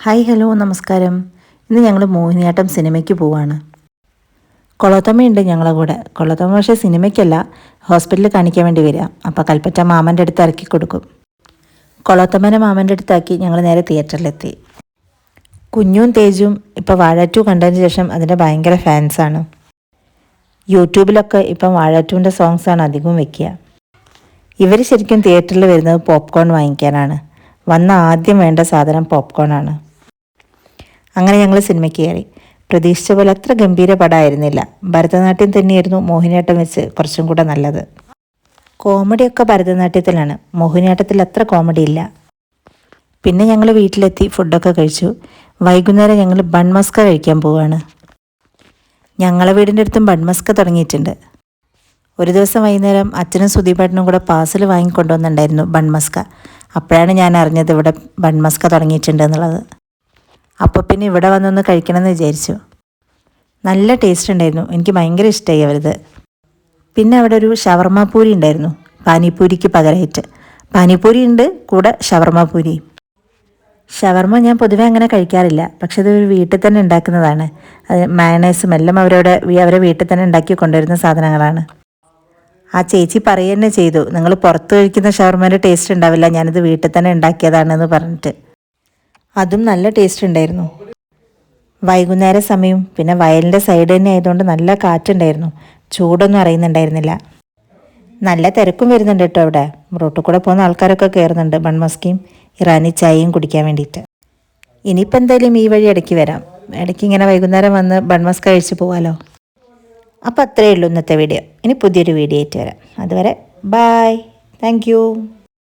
Hi hello നമസ്കാരം. ഇന്ന് ഞങ്ങൾ മോഹിനിയാട്ടം സിനിമയ്ക്ക് പോവാണ്. കൊളത്തമ്മയുണ്ട് ഞങ്ങളെ കൂടെ. കൊളത്തമ്മ പക്ഷേ സിനിമയ്ക്കല്ല, ഹോസ്പിറ്റലിൽ കാണിക്കാൻ വേണ്ടി വരിക. അപ്പോൾ കൽപ്പറ്റ മാമൻ്റെ അടുത്ത് ഇറക്കി കൊടുക്കും. കൊളത്തമ്മനെ മാമൻ്റെ അടുത്താക്കി ഞങ്ങൾ നേരെ തിയേറ്ററിലെത്തി. കുഞ്ഞും തേജും ഇപ്പോൾ വാഴ 2 കണ്ടതിന് ശേഷം അതിൻ്റെ ഭയങ്കര ഫാൻസാണ്. യൂട്യൂബിലൊക്കെ ഇപ്പം വാഴ 2ൻ്റെ സോങ്സാണ് അധികവും വെക്കുക. ഇവർ ശരിക്കും തിയേറ്ററിൽ വരുന്നത് പോപ്കോൺ വാങ്ങിക്കാനാണ്. വന്ന ആദ്യം വേണ്ട സാധനം പോപ്കോണാണ്. അങ്ങനെ ഞങ്ങൾ സിനിമയ്ക്ക് കയറി. പ്രതീക്ഷിച്ച പോലെ അത്ര ഗംഭീര പടമായിരുന്നില്ല. ഭരതനാട്യം തന്നെയായിരുന്നു മോഹിനിയാട്ടം വെച്ച് കുറച്ചും കൂടെ നല്ലത്. കോമഡിയൊക്കെ ഭരതനാട്യത്തിലാണ്, മോഹിനിയാട്ടത്തിൽ അത്ര കോമഡി ഇല്ല. പിന്നെ ഞങ്ങൾ വീട്ടിലെത്തി ഫുഡൊക്കെ കഴിച്ചു. വൈകുന്നേരം ഞങ്ങൾ ബൺമസ്ക കഴിക്കാൻ പോവുകയാണ്. ഞങ്ങളെ വീടിൻ്റെ അടുത്തും ബൺമസ്ക തുടങ്ങിയിട്ടുണ്ട്. ഒരു ദിവസം വൈകുന്നേരം അച്ഛനും സുധീപേട്ടനും കൂടെ പാർസൽ വാങ്ങിക്കൊണ്ടുവന്നിട്ടുണ്ടായിരുന്നു ബൺമസ്ക. അപ്പോഴാണ് ഞാൻ അറിഞ്ഞത് ഇവിടെ ബൺമസ്ക തുടങ്ങിയിട്ടുണ്ട് എന്നുള്ളത്. അപ്പോൾ പിന്നെ ഇവിടെ വന്നൊന്ന് കഴിക്കണമെന്ന് വിചാരിച്ചു. നല്ല ടേസ്റ്റ് ഉണ്ടായിരുന്നു, എനിക്ക് ഭയങ്കര ഇഷ്ടമായി അവരത്. പിന്നെ അവിടെ ഒരു ഷവർമ പൂരി ഉണ്ടായിരുന്നു, പാനിപ്പൂരിക്ക് പകരമായിട്ട്. പാനിപ്പൂരി ഉണ്ട്, കൂടെ ഷവർമ പൂരി. ഷവർമ ഞാൻ പൊതുവെ അങ്ങനെ കഴിക്കാറില്ല, പക്ഷെ ഇത് ഒരു വീട്ടിൽ തന്നെ ഉണ്ടാക്കുന്നതാണ്. അത് മയണൈസും എല്ലാം അവരെ വീട്ടിൽ തന്നെ ഉണ്ടാക്കി കൊണ്ടുവരുന്ന സാധനങ്ങളാണ്. ആ ചേച്ചി പറയുക തന്നെ ചെയ്തു, നിങ്ങൾ പുറത്ത് കഴിക്കുന്ന ഷവർമേൻ്റെ ടേസ്റ്റ് ഉണ്ടാവില്ല, ഞാനിത് വീട്ടിൽ തന്നെ ഉണ്ടാക്കിയതാണെന്ന് പറഞ്ഞിട്ട്. അതും നല്ല ടേസ്റ്റ് ഉണ്ടായിരുന്നു. വൈകുന്നേര സമയം, പിന്നെ വയലിൻ്റെ സൈഡ് തന്നെ ആയതുകൊണ്ട് നല്ല കാറ്റുണ്ടായിരുന്നു. ചൂടൊന്നും അറിയുന്നുണ്ടായിരുന്നില്ല. നല്ല തിരക്കും വരുന്നുണ്ട് കേട്ടോ. അവിടെ റോട്ടിൽ കൂടെ പോകുന്ന ആൾക്കാരൊക്കെ കയറുന്നുണ്ട് ബൺമസ്കയും ഇറാനി ചായയും കുടിക്കാൻ വേണ്ടിയിട്ട്. ഇനിയിപ്പോൾ എന്തായാലും ഈ വഴി ഇടയ്ക്ക് വരാം. ഇടയ്ക്ക് ഇങ്ങനെ വൈകുന്നേരം വന്ന് ബൺമസ്ക കഴിച്ച് പോകാമല്ലോ. അപ്പോൾ അത്രയേ ഉള്ളൂ ഇന്നത്തെ വീഡിയോ. ഇനി പുതിയൊരു വീഡിയോ ആയിട്ട് വരാം. അതുവരെ ബായ്, താങ്ക് യു.